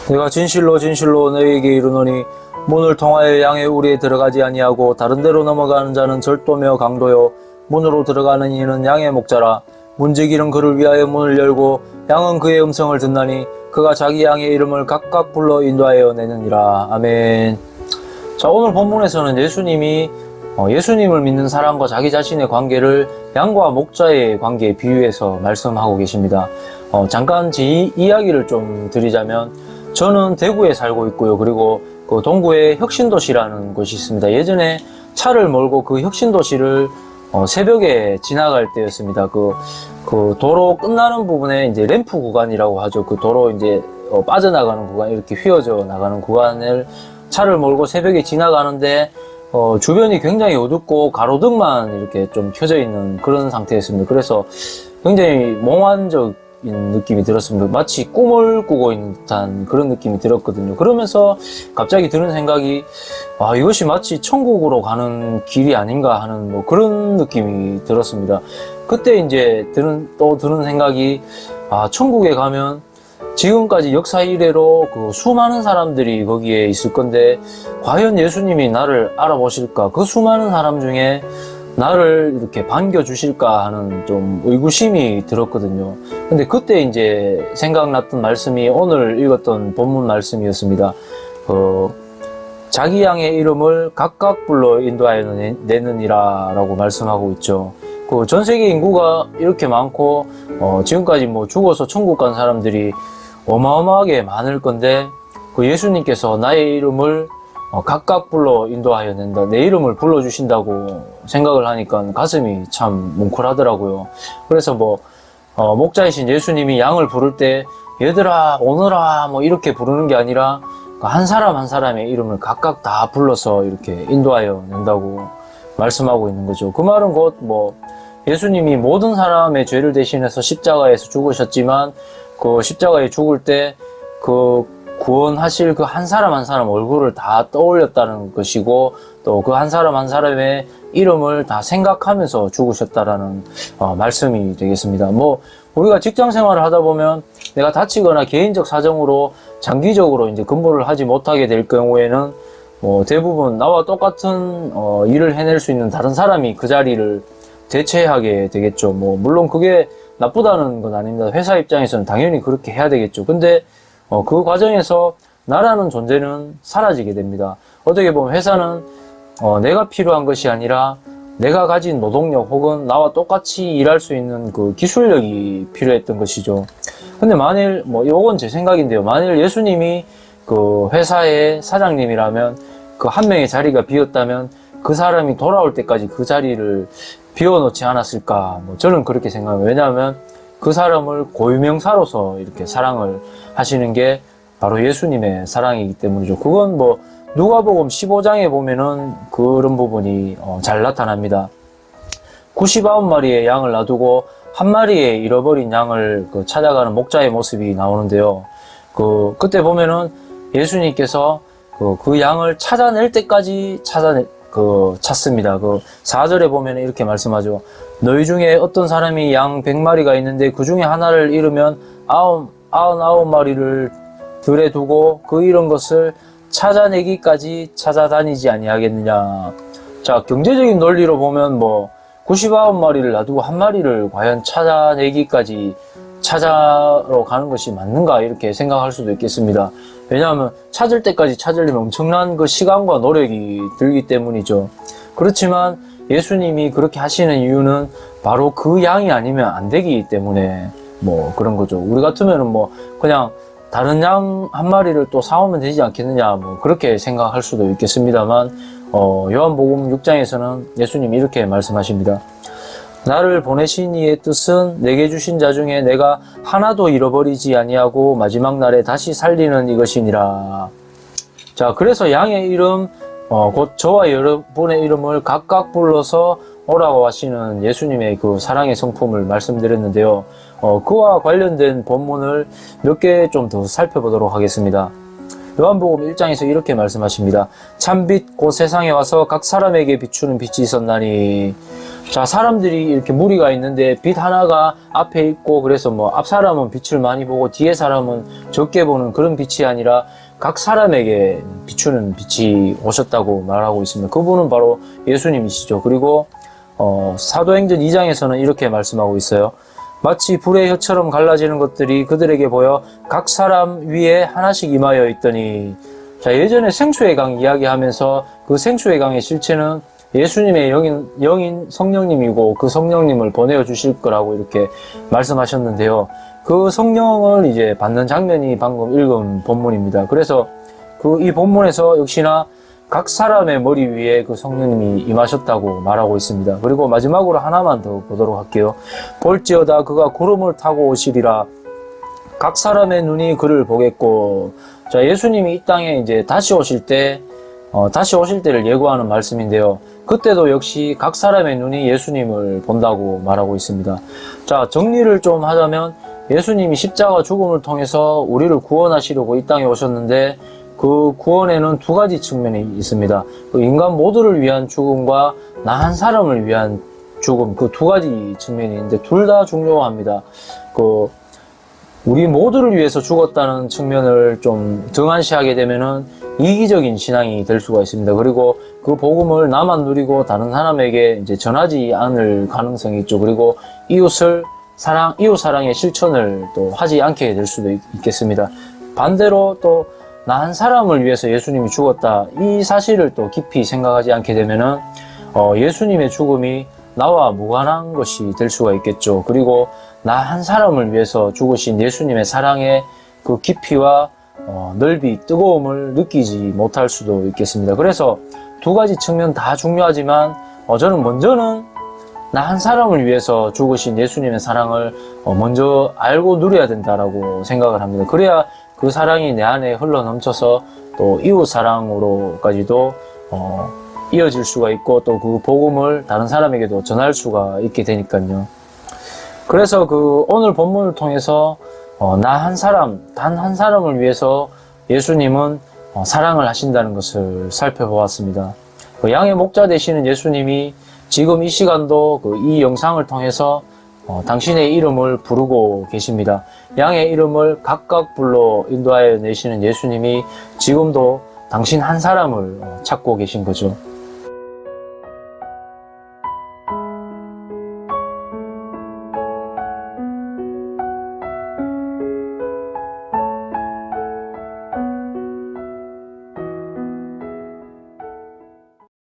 내가 진실로 진실로 너희에게 이르노니 문을 통하여 양의 우리에 들어가지 아니하고 다른 데로 넘어가는 자는 절도며 강도요 문으로 들어가는 이는 양의 목자라. 문지기는 그를 위하여 문을 열고 양은 그의 음성을 듣나니 그가 자기 양의 이름을 각각 불러 인도하여 내느니라. 아멘. 자, 오늘 본문에서는 예수님이 예수님을 믿는 사람과 자기 자신의 관계를 양과 목자의 관계에 비유해서 말씀하고 계십니다. 잠깐 제 이야기를 좀 드리자면, 저는 대구에 살고 있고요. 그리고 그 동구에 혁신도시라는 곳이 있습니다. 예전에 차를 몰고 그 혁신도시를 새벽에 지나갈 때였습니다. 그 도로 끝나는 부분에 이제 램프 구간이라고 하죠. 그 도로 이제 빠져나가는 구간, 이렇게 휘어져 나가는 구간을 차를 몰고 새벽에 지나가는데 주변이 굉장히 어둡고 가로등만 이렇게 좀 켜져 있는 그런 상태였습니다. 그래서 굉장히 몽환적인 느낌이 들었습니다. 마치 꿈을 꾸고 있는 듯한 그런 느낌이 들었거든요. 그러면서 갑자기 드는 생각이, 이것이 마치 천국으로 가는 길이 아닌가 하는 뭐 그런 느낌이 들었습니다. 그때 이제 드는 생각이, 천국에 가면 지금까지 역사 이래로 그 수많은 사람들이 거기에 있을 건데 과연 예수님이 나를 알아보실까? 그 수많은 사람 중에 나를 이렇게 반겨주실까 하는 좀 의구심이 들었거든요. 근데 그때 이제 생각났던 말씀이 오늘 읽었던 본문 말씀이었습니다. 자기 양의 이름을 각각 불러 인도하여 내느니라 라고 말씀하고 있죠. 그 전 세계 인구가 이렇게 많고 지금까지 뭐 죽어서 천국 간 사람들이 어마어마하게 많을 건데, 그 예수님께서 나의 이름을 각각 불러 인도하여 낸다, 내 이름을 불러주신다고 생각을 하니까 가슴이 참 뭉클하더라고요. 그래서 목자이신 예수님이 양을 부를 때 얘들아 오너라 뭐 이렇게 부르는 게 아니라 한 사람 한 사람의 이름을 각각 다 불러서 이렇게 인도하여 낸다고 말씀하고 있는 거죠. 그 말은 곧 예수님이 모든 사람의 죄를 대신해서 십자가에서 죽으셨지만 그 십자가에 죽을 때 그 구원하실 그 한 사람 한 사람 얼굴을 다 떠올렸다는 것이고, 또 그 한 사람 한 사람의 이름을 다 생각하면서 죽으셨다라는 말씀이 되겠습니다. 우리가 직장 생활을 하다 보면 내가 다치거나 개인적 사정으로 장기적으로 이제 근무를 하지 못하게 될 경우에는 대부분 나와 똑같은 일을 해낼 수 있는 다른 사람이 그 자리를 대체하게 되겠죠. 물론 그게 나쁘다는 건 아닙니다. 회사 입장에서는 당연히 그렇게 해야 되겠죠. 근데 그 과정에서 나라는 존재는 사라지게 됩니다. 어떻게 보면 회사는 내가 필요한 것이 아니라 내가 가진 노동력 혹은 나와 똑같이 일할 수 있는 그 기술력이 필요했던 것이죠. 근데 만일 이건 제 생각인데요. 만일 예수님이 그 회사의 사장님이라면 그 한 명의 자리가 비었다면 그 사람이 돌아올 때까지 그 자리를 비워놓지 않았을까? 저는 그렇게 생각합니다. 왜냐하면 그 사람을 고유명사로서 이렇게 사랑을 하시는 게 바로 예수님의 사랑이기 때문이죠. 그건 누가복음 15장에 보면은 그런 부분이 잘 나타납니다. 99마리의 양을 놔두고 한 마리의 잃어버린 양을 찾아가는 목자의 모습이 나오는데요. 그때 보면은 예수님께서 그 양을 찾아낼 때까지 찾습니다. 4절에 보면 이렇게 말씀하죠. 너희 중에 어떤 사람이 양 100마리가 있는데 그 중에 하나를 잃으면 99마리를 들에 두고 그 잃은 것을 찾아내기까지 찾아다니지 아니하겠느냐. 자, 경제적인 논리로 보면 99마리를 놔두고 한 마리를 과연 찾아내기까지 찾아러 가는 것이 맞는가 이렇게 생각할 수도 있겠습니다. 왜냐하면 찾을 때까지 찾으려면 엄청난 그 시간과 노력이 들기 때문이죠. 그렇지만 예수님이 그렇게 하시는 이유는 바로 그 양이 아니면 안 되기 때문에 그런 거죠. 우리 같으면은 그냥 다른 양 한 마리를 또 사오면 되지 않겠느냐 그렇게 생각할 수도 있겠습니다만, 요한복음 6장에서는 예수님이 이렇게 말씀하십니다. 나를 보내신 이의 뜻은 내게 주신 자 중에 내가 하나도 잃어버리지 아니하고 마지막 날에 다시 살리는 이것이니라. 자, 그래서 양의 이름, 곧 저와 여러분의 이름을 각각 불러서 오라고 하시는 예수님의 그 사랑의 성품을 말씀드렸는데요. 그와 관련된 본문을 몇 개 좀 더 살펴보도록 하겠습니다. 요한복음 1장에서 이렇게 말씀하십니다. 참빛 곧 세상에 와서 각 사람에게 비추는 빛이 있었나니. 자, 사람들이 이렇게 무리가 있는데 빛 하나가 앞에 있고, 그래서 뭐 앞 사람은 빛을 많이 보고 뒤에 사람은 적게 보는 그런 빛이 아니라 각 사람에게 비추는 빛이 오셨다고 말하고 있습니다. 그분은 바로 예수님이시죠. 그리고 사도행전 2장에서는 이렇게 말씀하고 있어요. 마치 불의 혀처럼 갈라지는 것들이 그들에게 보여 각 사람 위에 하나씩 임하여 있더니. 자, 예전에 생수의 강 이야기하면서 그 생수의 강의 실체는 예수님의 영인 성령님이고 그 성령님을 보내어 주실 거라고 이렇게 말씀하셨는데요. 그 성령을 이제 받는 장면이 방금 읽은 본문입니다. 그래서 이 본문에서 역시나 각 사람의 머리 위에 그 성령님이 임하셨다고 말하고 있습니다. 그리고 마지막으로 하나만 더 보도록 할게요. 볼지어다 그가 구름을 타고 오시리라. 각 사람의 눈이 그를 보겠고. 자, 예수님이 이 땅에 이제 다시 오실 때를 예고하는 말씀인데요. 그때도 역시 각 사람의 눈이 예수님을 본다고 말하고 있습니다. 자, 정리를 좀 하자면 예수님이 십자가 죽음을 통해서 우리를 구원하시려고 이 땅에 오셨는데 그 구원에는 두 가지 측면이 있습니다. 그 인간 모두를 위한 죽음과 나 한 사람을 위한 죽음, 그 두 가지 측면이 있는데 둘 다 중요합니다. 우리 모두를 위해서 죽었다는 측면을 좀 등한시하게 되면은 이기적인 신앙이 될 수가 있습니다. 그리고 그 복음을 나만 누리고 다른 사람에게 이제 전하지 않을 가능성이 있죠. 그리고 이웃 사랑의 실천을 또 하지 않게 될 수도 있겠습니다. 반대로 또 나 한 사람을 위해서 예수님이 죽었다. 이 사실을 또 깊이 생각하지 않게 되면은 예수님의 죽음이 나와 무관한 것이 될 수가 있겠죠. 그리고 나 한 사람을 위해서 죽으신 예수님의 사랑의 그 깊이와 넓이, 뜨거움을 느끼지 못할 수도 있겠습니다. 그래서 두 가지 측면 다 중요하지만 저는 먼저는 나 한 사람을 위해서 죽으신 예수님의 사랑을 먼저 알고 누려야 된다라고 생각을 합니다. 그래야 그 사랑이 내 안에 흘러 넘쳐서 또 이웃 사랑으로까지도 이어질 수가 있고 또 그 복음을 다른 사람에게도 전할 수가 있게 되니까요. 그래서 오늘 본문을 통해서 나 한 사람, 단 한 사람을 위해서 예수님은 사랑을 하신다는 것을 살펴보았습니다. 양의 목자 되시는 예수님이 지금 이 시간도 이 영상을 통해서 당신의 이름을 부르고 계십니다. 양의 이름을 각각 불러 인도하여 내시는 예수님이 지금도 당신 한 사람을 찾고 계신 거죠.